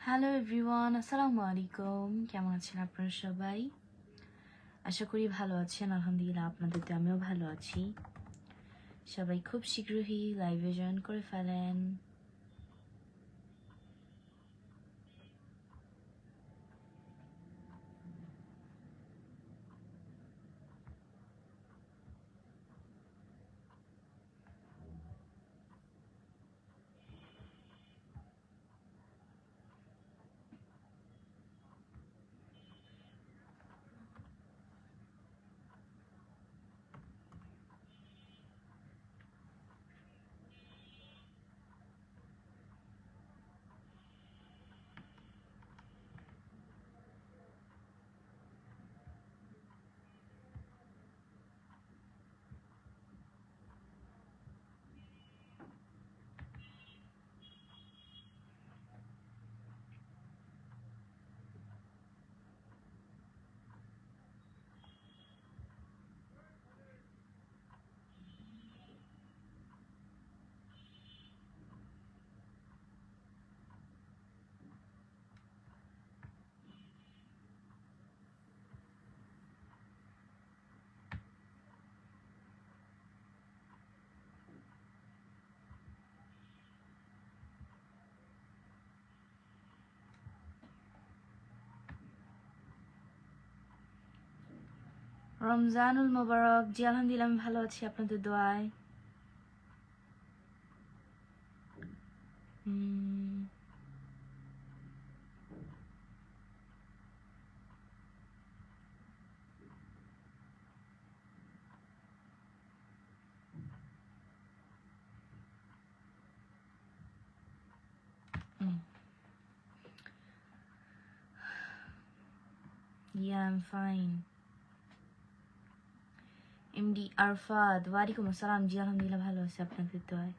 Hello everyone, আসসালামু আলাইকুম। কেমন আছেন আপনারা সবাই? আশা করি ভালো আছেন। আলহামদুলিল্লাহ, আপনাদের আমিও ভালো আছি। সবাই খুব শীঘ্রই লাইভে জয়েন করে ফেলেন। রমজানুল মোবারক। জি আলহামদুলিল্লাহ, আমি ভালো আছি আপনাদের দোয়ায়। Yeah, I'm fine. MD Arfat, ওয়ালাইকুম আসসালাম। জি আলহামদুলিল্লাহ, ভালো আছি আপনাদের দোয়ায়।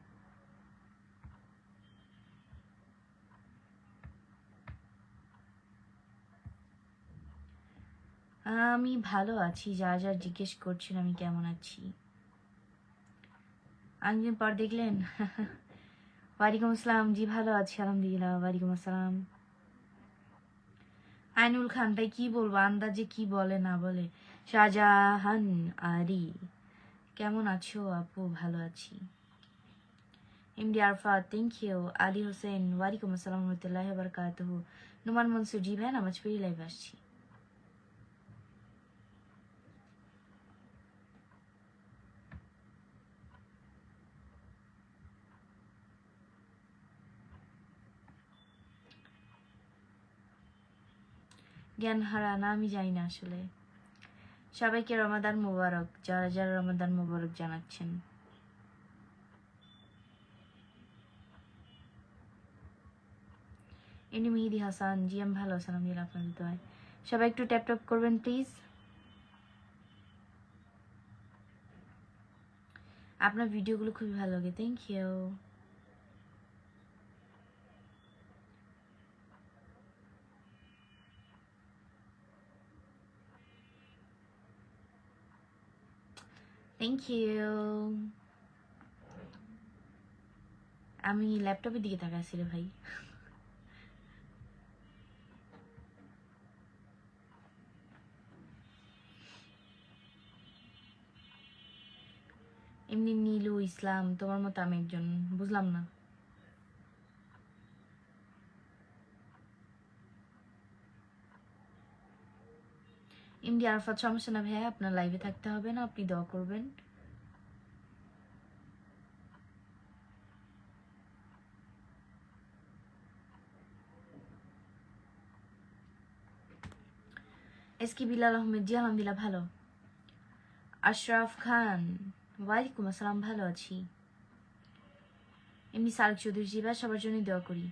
আমি ভালো আছি। যা যা জিজ্ঞেস করছেন আমি কেমন আছি, অনেকদিন পর দেখলেন। ওয়ালাইকুম আসসালাম। জি ভালো আছি আলহামদুলিল্লাহ। ওয়ালাইকুম আসসালাম। আইনুল খান, তাই কি বলবো, আন্দাজে কি বলে না বলে। শাহজাহান আরি, কেমন আছো আপু? ভালো আছি। MD Arafat, thank you. Ali Hossain, ওয়ালাইকুম আসসালাম রহমতুল্লাহ বারকাতুহু। নুমান মনসুর, জি ভাই নামাজ পড়ি লাইভ আসছি। জ্ঞান হারা না, আমি জানি না আসলে। সবাইকে রমাদান মোবারক, যারা যারা রমাদান মোবারক জানাচ্ছেন। এমনি মেহেদি হাসান, জি আমি ভালো আছি আলহামদুলিল্লাহ আপনাদের দোয়ায়। সবাই একটু ট্যাপ ট্যাপ করবেন প্লিজ। আপনার ভিডিওগুলো খুবই ভালো লাগে, থ্যাংক ইউ। Thank you. আমি ল্যাপটপের দিকে তাকাচ্ছি রে ভাই। এমনি নীলু ইসলাম, তোমার মতো আমি একজন, বুঝলাম না। এমডি আরফাত, সমস্যা না ভাইয়া, আপনার লাইভে থাকতে হবে না, আপনি দোয়া করবেন। এস কে বিলাল আহমেদ, জি আলহামদুলিল্লাহ ভালো। আশরাফ খান, ওয়ালাইকুম আসসালাম, ভালো আছি। এমনি সালক চৌধুরী, জি ভাই সবার জন্য দোয়া করি।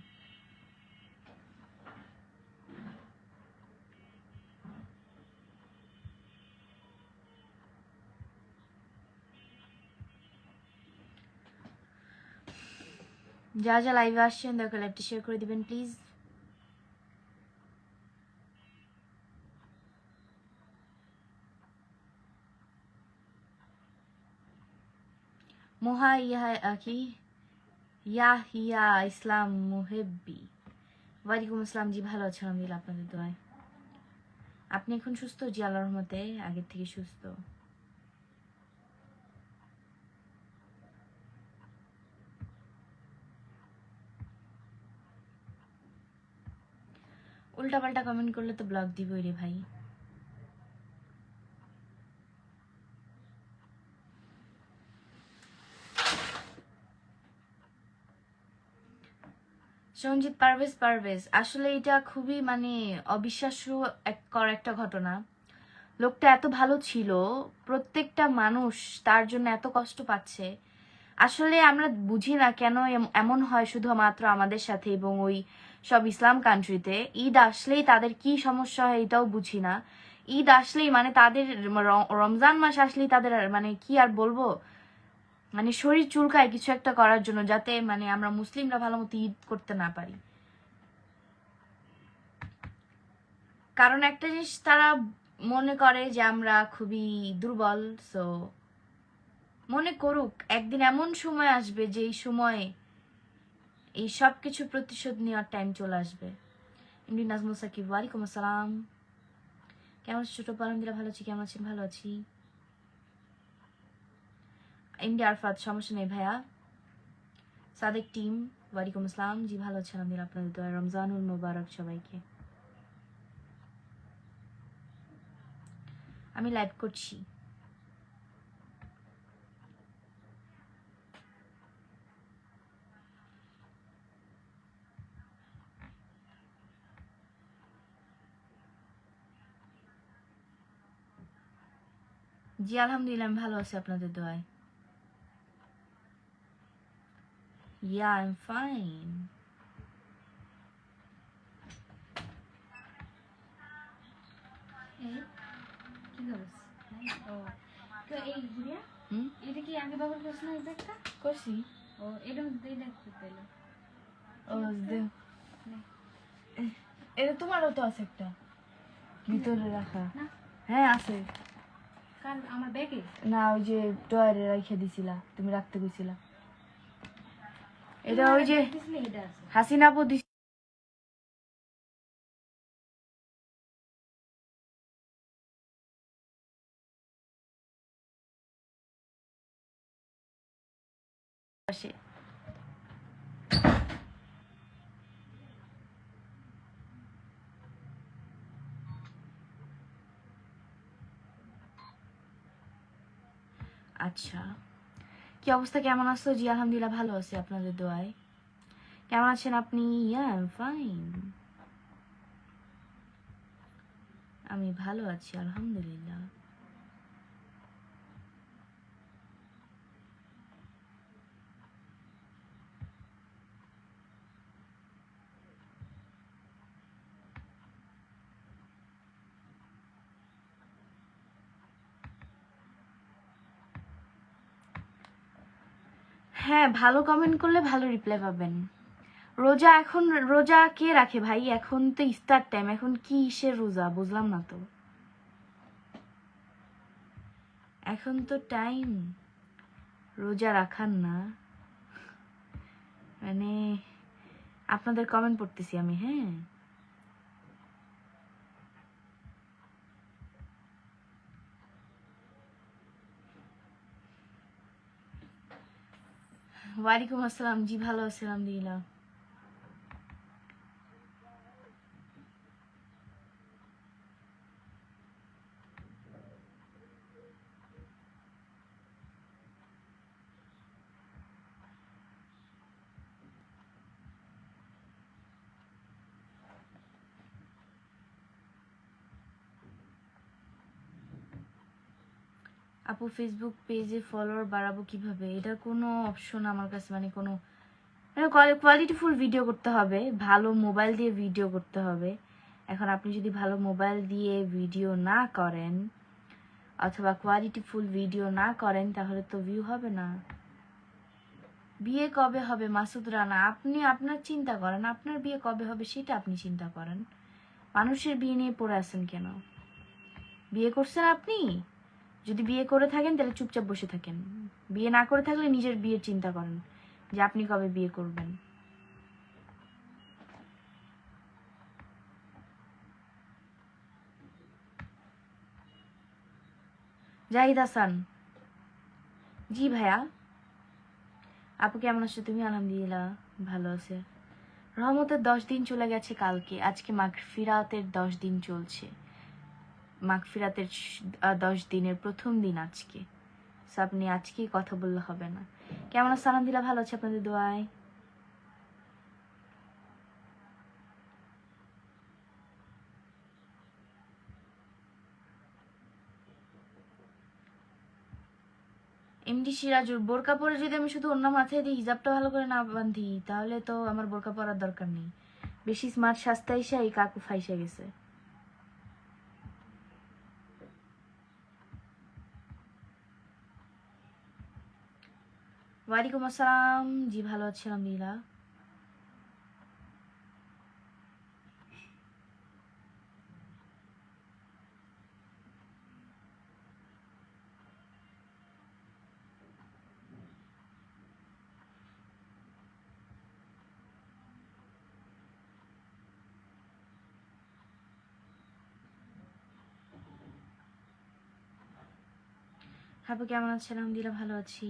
যা যা লাইভে আসছেন দয়া করে লাইভটি শেয়ার করে দিবেন প্লিজ। মোহা ইহা কি ইয়াহিয়া ইসলাম মুহেব্বি, ওয়ালাইকুম আসসালাম, জি ভালো আছেন আলহামদুলিল্লাহ আপনাদের দোয়ায়। আপনি এখন সুস্থ? জি আল্লাহর রহমতে আগের থেকে সুস্থ। উল্টাপাল্টা কমেন্ট করলে তো ব্লক দিবই রে ভাই। সঞ্জিত পারভেজ, আসলে এটা খুবই মানে অবিশ্বাস্য একটা ঘটনা। লোকটা এত ভালো ছিল, প্রত্যেকটা মানুষ তার জন্য এত কষ্ট পাচ্ছে। আসলে আমরা বুঝি না কেন এমন হয় শুধুমাত্র আমাদের সাথে এবং ওই সব ইসলাম কান্ট্রিতে। ঈদ আসলেই তাদের কি সমস্যা হয় এটাও বুঝি না। ঈদ আসলেই মানে তাদের রমজান মাস আসলেই তাদের মানে কি আর বলবো, মানে শরীর চুলকায় কিছু একটা করার জন্য, যাতে মানে আমরা মুসলিমরা ভালো মতো ঈদ করতে না পারি। কারণ একটা জিনিস তারা মনে করে যে আমরা খুবই দুর্বল। সো মনে করুক, একদিন এমন সময় আসবে যে এই সময় এই সব কিছু প্রতিশোধ নেওয়ার টাইম চলে আসবে। এমনি নাজমুল সাকিব, ওয়ালাইকুম আসসালাম, কেমন আছো ছোট? আলহামদুলিল্লাহ ভালো আছি, কেমন আছেন? ভালো আছি। এমডি আরফাত, সমস্যা নেই ভাইয়া। সাদেক টিম, ওয়ালাইকুম আসসালাম, জি ভালো আছি আলহামদুলিল্লাহ আপনাদের দোয়ায়। রমজানুল মুবারক সবাইকে। আমি লাইভ করছি। জি আলহামদুলিল্লাহ আমি ভালো আছি আপনাদের দোয়ায়। Yeah, I'm fine. এটা কি আগে ব্যবহার করছ না? এই ব্যাগটা করছি। ও এটা দিয়ে দেখতে তাইলে এটা তোমারও তো আছে একটা ভিতরে রাখা? না হ্যাঁ আছে। কার? আমার ব্যাগে? না, ওই যে ডয়ারে রেখে দিছিলা, তুমি রাখতে গেছিলা। এটা ওই যে এটা আছে। হাসিনা আপু দিছে। আচ্ছা, কি অবস্থা, কেমন আছো? জি আলহামদুলিল্লাহ ভালো আছি আপনাদের দোয়ায়। কেমন আছেন আপনি? ইয়া আই এম ফাইন, আমি ভালো আছি আলহামদুলিল্লাহ। হ্যাঁ, ভালো কমেন্ট করলে ভালো রিপ্লাই পাবেন। রোজা এখন রোজা কে রাখে ভাই? এখন তো ইফতার টাইম, এখন কি ইসের রোজা বুঝলাম না তো। এখন তো টাইম রোজা রাখার না, মানে আপনাদের কমেন্ট পড়তেছি আমি। হ্যাঁ, ওয়ালাইকুম আসসালাম, জি ভালো আছি আলহামদুলিল্লাহ। আপু ফেসবুক পেজে ফলোয়ার বাড়াবো কিভাবে? এটার কোনো অপশন আমার কাছে মানে কোনো, কোয়ালিটিফুল ভিডিও করতে হবে, ভালো মোবাইল দিয়ে ভিডিও করতে হবে। এখন আপনি যদি ভালো মোবাইল দিয়ে ভিডিও না করেন অথবা কোয়ালিটিফুল ভিডিও না করেন তাহলে তো ভিউ হবে না। বিয়ে কবে হবে মাসুদ রানা? আপনি আপনার চিন্তা করেন, আপনার বিয়ে কবে হবে সেটা আপনি চিন্তা করেন। মানুষের বিয়ে নিয়ে পড়ে আছেন কেন? বিয়ে করছেন আপনি? যদি বিয়ে করে থাকেন তাহলে চুপচাপ বসে থাকেন। বিয়ে না করে থাকলে নিজের বিয়ের চিন্তা করেন যে আপনি কবে বিয়ে করবেন। জাহিদ হাসান, জি ভাইয়া। আপু কেমন আছো তুমি? আলহামদুলিল্লাহ ভালো আছে। রহমতের 10 দিন চলে গেছে কালকে, আজকে মাগফিরাতের 10 দিন চলছে। মাগফিরাতের 10 দিনের প্রথম দিন আজকে। আপনি আজকেই কথা বললে হবে না। কেমন আছে? আলহামদুলিল্লাহ ভালো আছে আপনাদের দোয়ায়। এমডি সিরাজুর, বোরকা পরে যদি আমি শুধু অন্য মাথায় দিই, হিজাবটা ভালো করে না বাঁধি, তাহলে তো আমার বোরকা পরার দরকার নেই। বেশি স্মার্ট সাজতে এসে এই কাকু ফাইসে গেছে। ওয়ালাইকুম আসসালাম, জি ভালো আছি আলহামদুলিল্লাহ। আপু কেমন আছেন? আলহামদুলিল্লাহ ভালো আছি।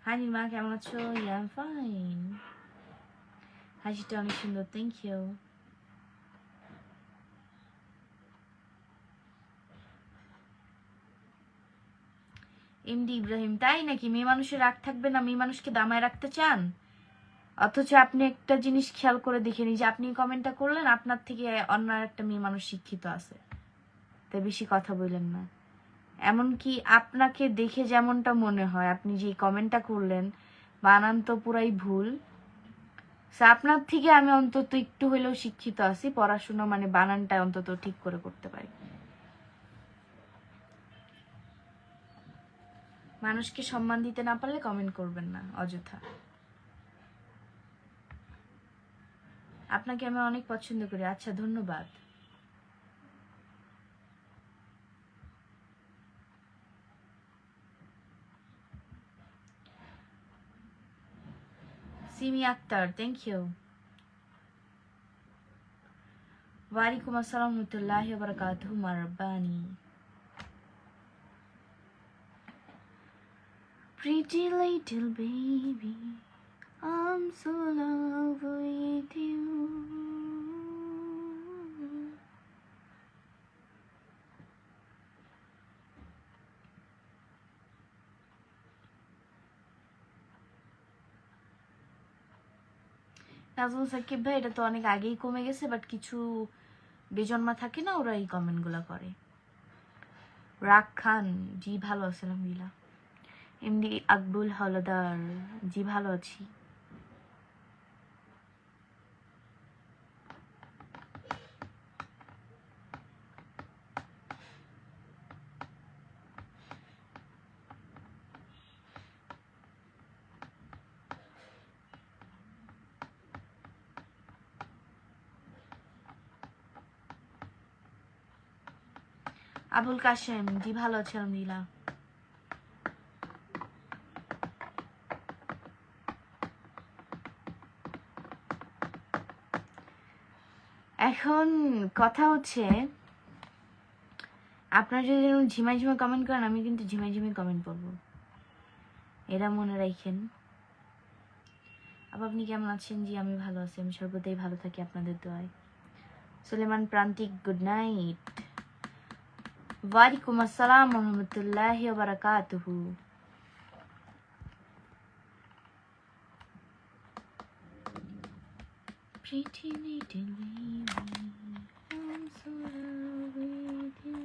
হাই নির্মা, কেমন আছো? ইয়া আই এম ফাইন। হাসিটা অনেক সুন্দর, থ্যাংক ইউ। এমডি ইব্রাহিম, তাই নাকি? মেয়ে মানুষের রাগ থাকবে না? মেয়ে মানুষকে দামায় রাখতে চান? অথচ আপনি একটা জিনিস খেয়াল করে দেখে নি, যে আপনি কমেন্টটা করলেন, আপনার থেকে অন্য একটা মেয়ে মানুষ শিক্ষিত আছে, তাই বেশি কথা বললেন না। এমনকি আপনাকে দেখে যেমনটা মনে হয়, আপনি যে কমেন্টটা করলেন, বানান তো পুরাই ভুল। আপনার থেকে আমি অন্তত একটু হলেও শিক্ষিত আছি, পড়াশোনা মানে বানানটা অন্তত ঠিক করে করতে পারি। মানুষকে সম্মান দিতে না পারলে কমেন্ট করবেন না অযথা। আপনাকে আমি অনেক পছন্দ করি। আচ্ছা, ধন্যবাদ। Simi Akter, thank you. ওয়ালাইকুম আসসালাম রহমতুল্লাহি ওয়া বারাকাতুহু, মারবানি। Pretty little baby, I'm so in love with you. Nazmul Sakib ভাই, এটা তো অনেক আগেই কমে গেছে, বাট কিছু বেজন্মা থাকে না, ওরা এই কমেন্টগুলো করে। রাগ খান, জি ভালো আছি আলহামদুলিল্লাহ। এমডি আকবুল হলদার, জি ভালো আছি। আবুল কাশেম, জি ভালো আছি আলহামদুলিল্লাহ। এখন কথা হচ্ছে, আপনারা যদি ঝিমাই ঝিমাই কমেন্ট করেন, আমি কিন্তু ঝিমাই ঝিমাই কমেন্ট করবো, এরা মনে রাখেন। আপনি কেমন আছেন? জি আমি ভালো আছি, আমি সর্বদাই ভালো থাকি আপনাদের দোয়ায়। সুলেমান প্রান্তিক, গুড নাইট। ওয়ালাইকুম আসসালাম রহমতুল্লাহি ওয়া বারাকাতুহু। Pretty little baby, I'm so in love with you.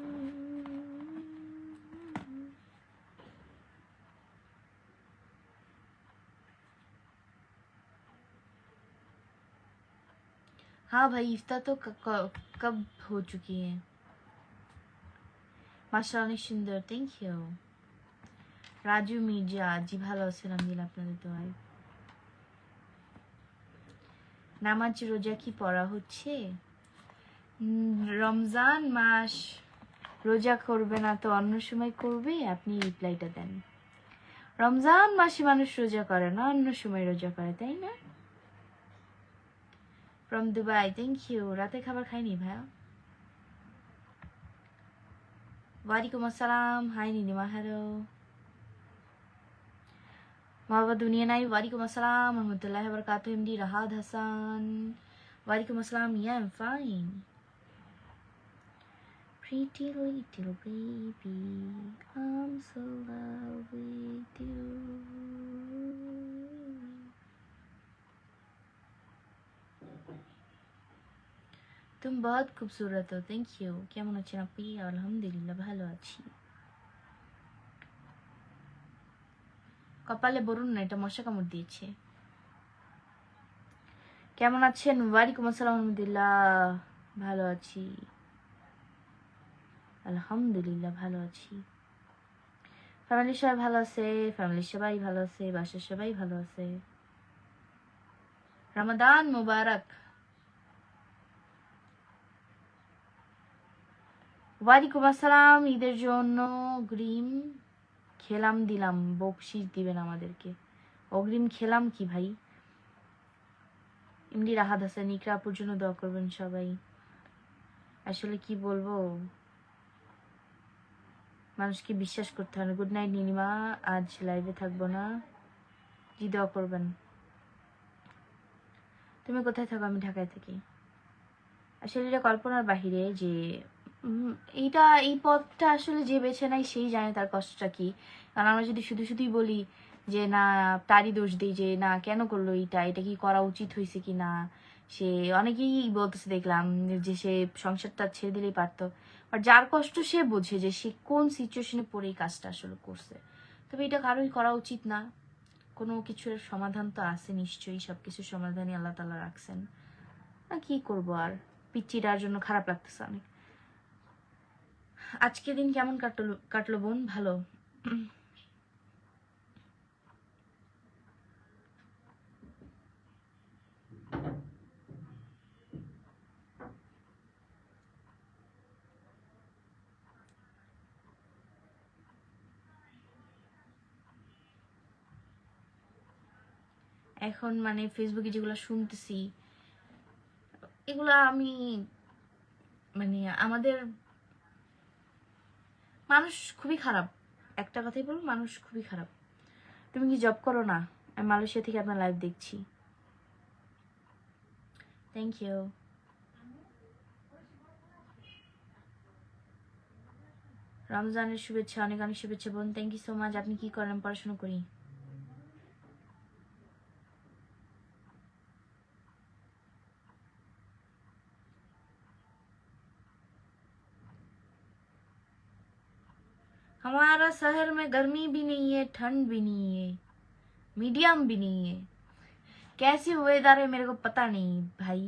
हाँ भाई, इफ्तार तो कब हो चुकी है। মাশাআল্লাহ, অনেক সুন্দর, থ্যাংক ইউ। রাজু মির্জা, জি ভালো আছেন আলহামদুলিল্লাহ আপনাদের দোয়ায়। নামাজ রোজা কি পড়া হচ্ছে? রমজান মাস রোজা করবে না তো অন্য সময় করবে? আপনি রিপ্লাইটা দেন। রমজান মাসে মানুষ রোজা করে না, অন্য সময় রোজা করে, তাই না? From Dubai, thank you. রাতে খাবার খাইনি ভাইয়া। ওয়ালাইকুম আসসালাম। Hi Nilima, hello. বাবা দুনিয়া নাই, ওয়ালাইকুম আসসালাম রহমতুল্লাহ বরকাতুহু। এমডি রাহাত হাসান, ওয়ালাইকুম আসসালাম। Yeah I am fine. Pretty little baby, I'm so in love with you. तुम बहुत खूबसूरत हो। Thank you. কেমন আছেন আপনি? আলহামদুলিল্লাহ ভালো আছি। কপালে বলুন না, এটা মশা কামড় দিয়েছে। কেমন আছেন? ওয়ালাইকুম আসসালাম রহমতুল্লাহ। ভালো আছি আলহামদুলিল্লাহ, ভালো আছি। ফ্যামিলির সবাই ভালো আছে? ফ্যামিলির সবাই ভালো আছে, বাসার সবাই ভালো আছে। রমাদান মুবারক। ওয়ালাইকুম আসসালাম। ঈদের জন্য অগ্রিম খেলাম দিলাম, বকশিস দিবেন আমাদেরকে। অগ্রিম খেলাম কি ভাই? এমডি রাহাত হাসান, ইকরা আপুর জন্য দোয়া করবেন সবাই। আসলে কি বলবো, মানুষকে বিশ্বাস করতে হয় না। গুড নাইট নীলিমা, আজ লাইভে থাকবো না, জি দোয়া করবেন। তুমি কোথায় থাকো? আমি ঢাকায় থাকি। আসলে এটা কল্পনার বাহিরে যে এই পথটা আসলে যে বেছে নেয় সেই জানে তার কষ্টটা কি। কারণ আমরা যদি শুধু শুধুই বলি যে না, তারই দোষ দিই যে না কেন করলো এটা কি করা উচিত হয়েছে কি না, সে অনেকেই বলতেছে দেখলাম যে সে সংসারটা ছেড়ে দিলেই পারতো। আর যার কষ্ট সে বোঝে যে সে কোন সিচুয়েশনে পড়ে এই কাজটা আসলে করছে। তবে এটা কারোই করা উচিত না। কোনো কিছুর সমাধান তো আছে নিশ্চয়ই, সবকিছুর সমাধানই আল্লাহ তাআলা রাখছেন। কি করবো আর, পিচ্চিটার জন্য খারাপ লাগতেছে অনেক। আজকে দিন কেমন কাটলো বোন? ভালো। এখন মানে ফেসবুকে যেগুলো শুনতেছি এগুলা আমি মানে আমাদের মানুষ খুবই খারাপ। একটা কথাই বলবো, মানুষ খুবই খারাপ। তুমি কি জব করো না? আমি মালয়েশিয়া থেকে আপনার লাইভ দেখছি। Thank you. রমজানের শুভেচ্ছা, অনেক অনেক শুভেচ্ছা বোন। Thank you so much. আপনি কি করেন? পড়াশোনা করি। हमारा शहर में गर्मी भी नहीं है, ठंड भी नहीं है, मीडियम भी नहीं है। कैसी वेदर है मेरे को पता नहीं भाई,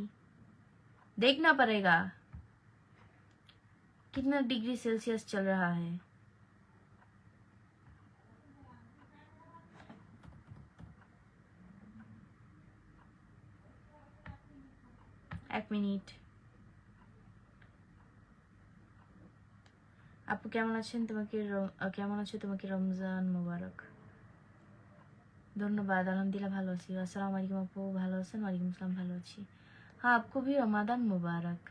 देखना पड़ेगा कितना डिग्री सेल्सियस चल रहा है। एक मिनट। আপু কেমন আছেন? কেমন আছো? তোমাকে রমজান মোবারক। ধন্যবাদ। আলহামদুলিল্লাহ ভালো আছি। আসসালামু আলাইকুম আপু, ভালো আছেন? ওয়ালাইকুম আসসালাম, ভালো আছি। হ্যাঁ, আপকো ভি রমাদান মুবারক।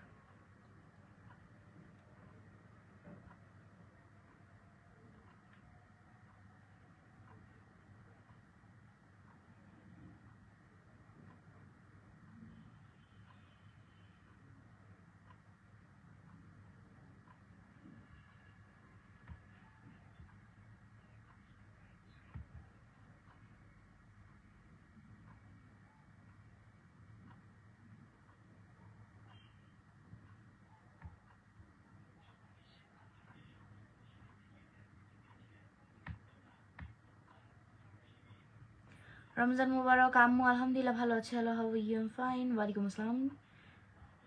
রমজান মুবারক আম্মু। আলহামদুলিল্লাহ ভালো আছে। Hello, how are you? Fine. ওয়ালাইকুম আসসালাম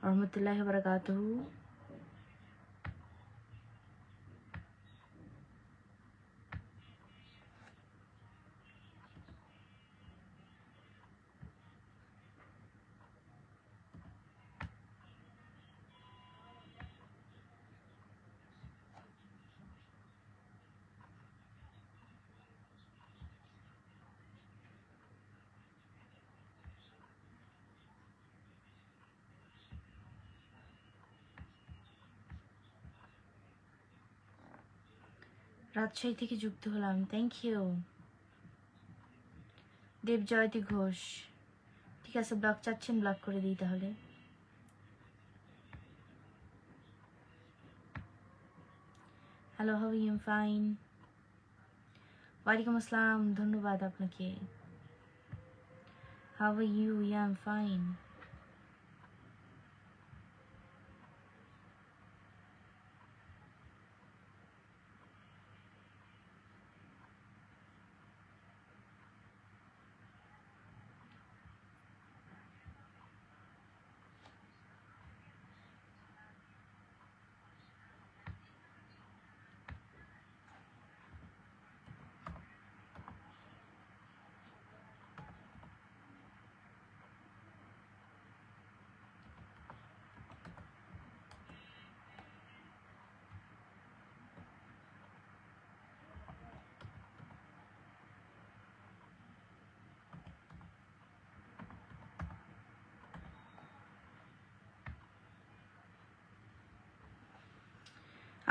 রহমতুল্লাহি ওয়া বারাকাতুহু। রাজশাহী থেকে যুক্ত হলাম, থ্যাংক ইউ। দেবজয়তী ঘোষ, ঠিক আছে, ব্লক চাচ্ছেন, ব্লক করে দিই তাহলে। Hello, how you? ফাইন। ওয়ালাইকুম আসসালাম, ধন্যবাদ আপনাকে। How are you? I am fine.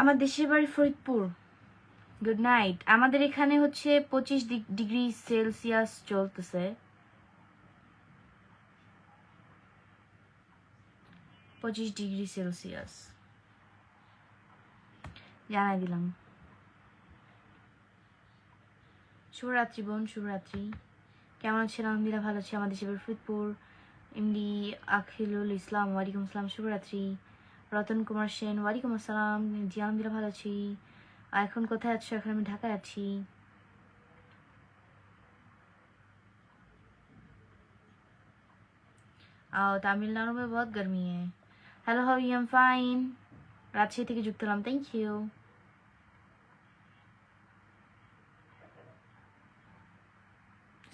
আমার দেশের বাড়ি ফরিদপুর। Good night. আমাদের এখানে হচ্ছে 25 ডিগ্রি সেলসিয়াস চলতেছে। 25 ডিগ্রি সেলসিয়াস জানাই দিলাম। শুভরাত্রি বোন, শুভরাত্রি। কেমন আছেন? আলহামদুলিল্লাহ ভালো আছি। আমাদের দেশের বাড়ি ফরিদপুর। এমডি আখিলুল ইসলাম, ওয়ালাইকুম আসসালাম, শুভরাত্রি। রতন কুমার সেন, ওয়ালাইকুম আসসালাম। জি আলহামদুলিল্লাহ ভালো আছি। আর এখন কোথায় আছো? এখন আমি ঢাকায় আছি। তামিলনাড়ু में बहुत गर्मी है। Hello, how you? Am fine. Rajshahi থেকে যুক্ত হলাম, thank you.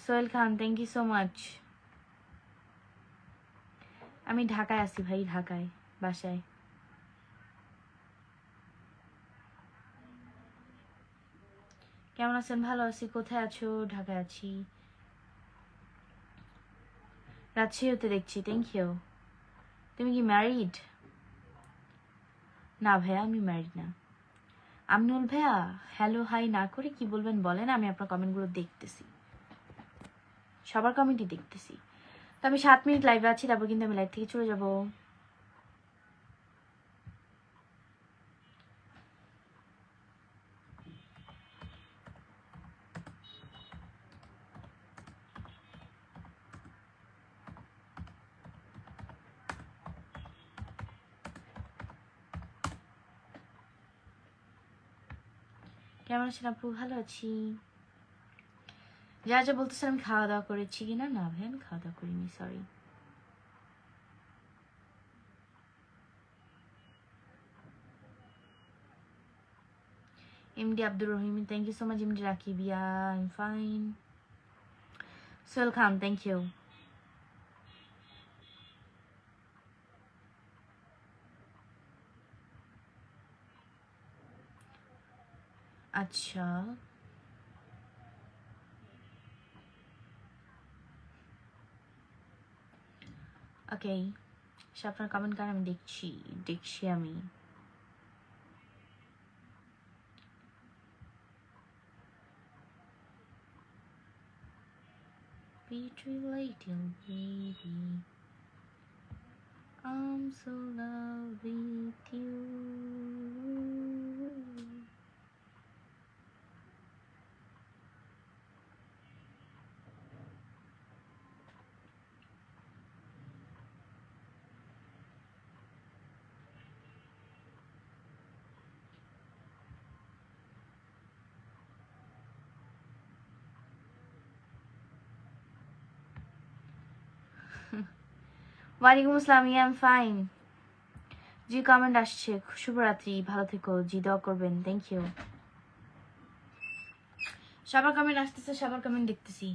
Sohel Khan, thank you so much. আমি ঢাকায় আছি ভাই, ঢাকায় বাসায়। কেমন আছেন? ভালো আছি। কোথায় আছো? ঢাকায় আছি। রাজশাহী হতে দেখছি, থ্যাংক ইউ। তুমি কি ম্যারিড? না ভাইয়া, আমি ম্যারিড না। আমিনুল ভাইয়া, হ্যালো হাই না করে কি বলবেন বলেন? আমি আপনার কমেন্টগুলো দেখতেছি, সবার কমেন্টই দেখতেছি। তো আমি 7 মিনিট লাইভে আছি, তারপর কিন্তু আমি লাইভ থেকে চলে যাব। কেমন আছেন আপু? ভালো আছি। যা যা বলতেছেন আমি খাওয়া দাওয়া করেছি কিনা, না ভাই আমি খাওয়া দাওয়া করিনি, sorry. MD Abdur Rahim, thank you so much. MD Rakibia, I am fine. Sohel Khan, thank you. আচ্ছা, ওকে, সে আপনার কমেন্ট কার আমি দেখছি, দেখছি আমি। Pretty little baby, I'm so in love with you. ওয়ালাইকুম আসসালাম, I am fine. G comment আসছে, শুভরাত্রি, ভালো থেকো, জি দোয়া করবেন, থ্যাংক ইউ। সবার কমেন্ট আসতেছে, সবার কমেন্ট দেখতেছি।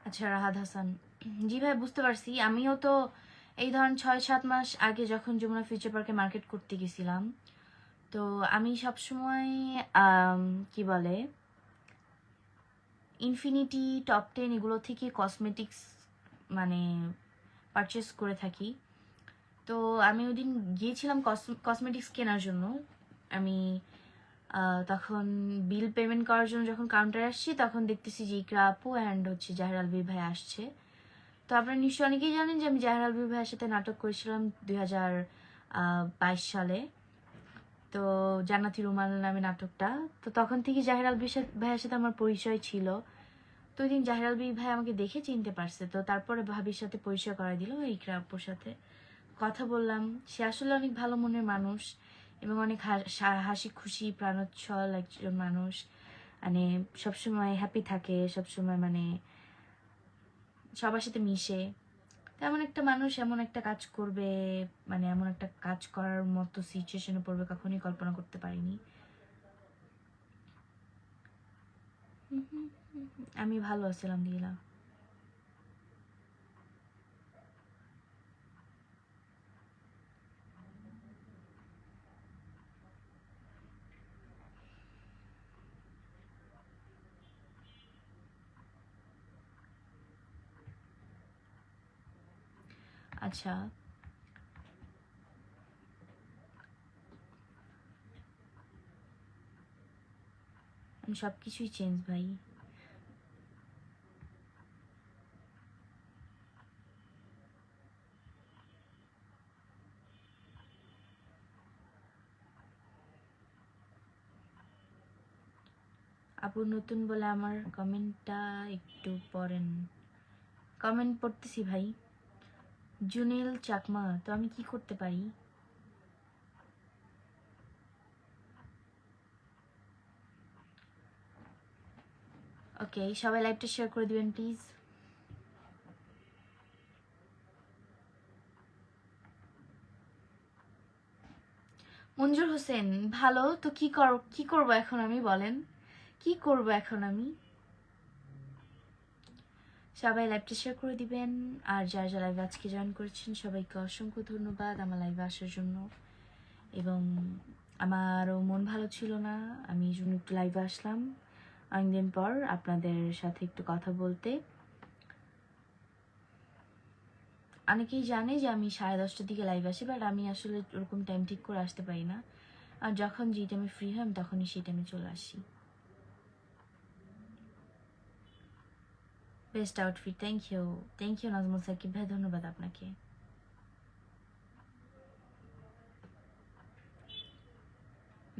আচ্ছা রাহাত হাসান, জি ভাই বুঝতে পারছি। আমিও তো এই ধরেন 6-7 মাস আগে যখন যমুনা ফিউচার পার্কে মার্কেট করতে গেছিলাম, তো আমি সবসময় কি বলে ইনফিনিটি, টপ 10 এগুলো থেকে কসমেটিক্স মানে পারচেস করে থাকি। তো আমি ওই দিন গিয়েছিলাম কসমেটিক্স কেনার জন্য। আমি তখন বিল পেমেন্ট করার জন্য যখন কাউন্টারে আসছি, তখন দেখতেছি যে ইকরা আপু অ্যান্ড হচ্ছে জাহের আলভী ভাই আসছে। তো আপনারা নিশ্চয়ই অনেকেই জানেন যে আমি জাহের আলভী ভাইয়ের সাথে নাটক করেছিলাম 2022 সালে। তো জান্নাতি রুমাল নামে নাটকটা। তো তখন থেকে জাহের আলভী ভাইয়ের সাথে আমার পরিচয় ছিল। তো ওই দিন জাহের আলভী ভাই আমাকে দেখে চিনতে পারছে। তো তারপরে ভাবির সাথে পরিচয় করাই দিল ইকরা আপুর সাথে। কথা বললাম। সে আসলে অনেক ভালো মনের মানুষ এবং অনেক হাসি খুশি প্রাণোচ্ছল একজন মানুষ। মানে সবসময় হ্যাপি থাকে, সবসময় মানে সবার সাথে মিশে। তেমন একটা মানুষ এমন একটা কাজ করবে, মানে এমন একটা কাজ করার মতো সিচুয়েশনে পড়বে কখনোই কল্পনা করতে পারিনি। আমি ভালো আছি আলহামদুলিল্লাহ। আচ্ছা, আমি সবকিছুই চেঞ্জ ভাই। আপু নতুন বলে আমার কমেন্টটা একটু পড়েন। কমেন্ট পড়তেছি ভাই। জুনেল চাকমা, তো আমি কি করতে পারি? ওকে, সবাই লাইভটা শেয়ার করে দিবেন প্লিজ। মঞ্জুর হোসেন, ভালো তো। কি করব এখন আমি, বলেন কি করব এখন আমি? সবাই লাইভটা শেয়ার করে দিবেন। আর যারা যারা লাইভে আজকে জয়েন করেছেন সবাইকে অসংখ্য ধন্যবাদ আমার লাইভে আসার জন্য। এবং আমারও মন ভালো ছিল না, আমি এই জন্য একটু লাইভে আসলাম অনেকদিন পর আপনাদের সাথে একটু কথা বলতে। অনেকেই জানে যে আমি 10:30টার দিকে লাইভ আসি, বাট আমি আসলে ওরকম টাইম ঠিক করে আসতে পারি না। আর যখন যে টাইমে ফ্রি হয় আমি তখনই সেই টাইমে চলে আসি। Best outfit, thank you Najmul Sakib ভাই, ধন্যবাদ আপনাকে।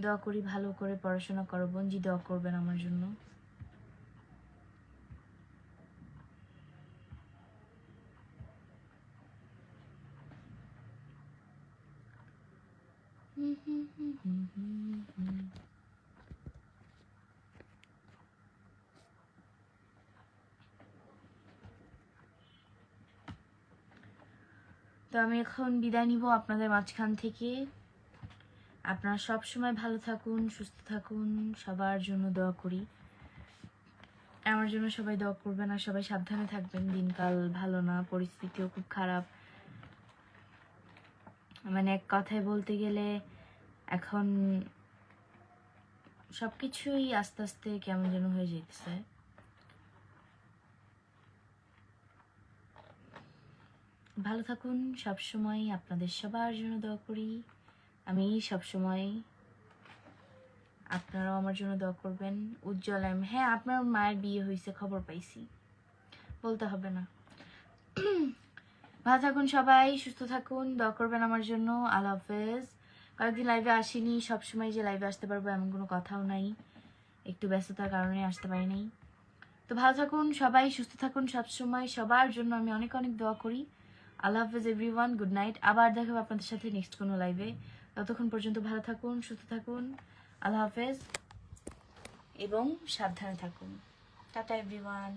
দোয়া করি ভালো করে পড়াশোনা করো বোন, জি দোয়া করবেন আমার জন্য। তো আমি এখন বিদায় নিব আপনাদের মাঝখান থেকে। আপনারা সব সময় ভালো থাকুন, সুস্থ থাকুন, সবার জন্য দোয়া করি। আমার জন্য সবাই দোয়া করবেন আর সবাই সাবধানে থাকবেন। দিনকাল ভালো না, পরিস্থিতিও খুব খারাপ। মানে এক কথায় বলতে গেলে এখন সবকিছুই আস্তে আস্তে কেমন যেন হয়ে যেতেছে। ভালো থাকুন সব সময়, আপনাদের সবার জন্য দোয়া করি আমি সব সময়। আপনারাও আমার জন্য দোয়া করবেন। উজ্জ্বল হ্যাঁ, আপনার মায়ের বিয়ে হয়েছে খবর পাইছি, বলতে হবে না। ভালো থাকুন সবাই, সুস্থ থাকুন, দোয়া করবেন আমার জন্য। আল্লাহ হাফেজ। কয়েকদিন লাইভে আসিনি, সবসময় যে লাইভে আসতে পারবো এমন কোনো কথাও নাই, একটু ব্যস্ততার কারণে আসতে পারিনি। তো ভালো থাকুন সবাই, সুস্থ থাকুন সবসময়, সবার জন্য আমি অনেক অনেক দোয়া করি। আল্লাহ হাফেজ এভরিওয়ান, গুড নাইট। আবার দেখা হবে আপনাদের সাথে নেক্সট কোনো লাইভে। ততক্ষণ পর্যন্ত ভালো থাকুন, সুস্থ থাকুন, আল্লাহ হাফেজ এবং সাবধানে থাকুন। Tata everyone.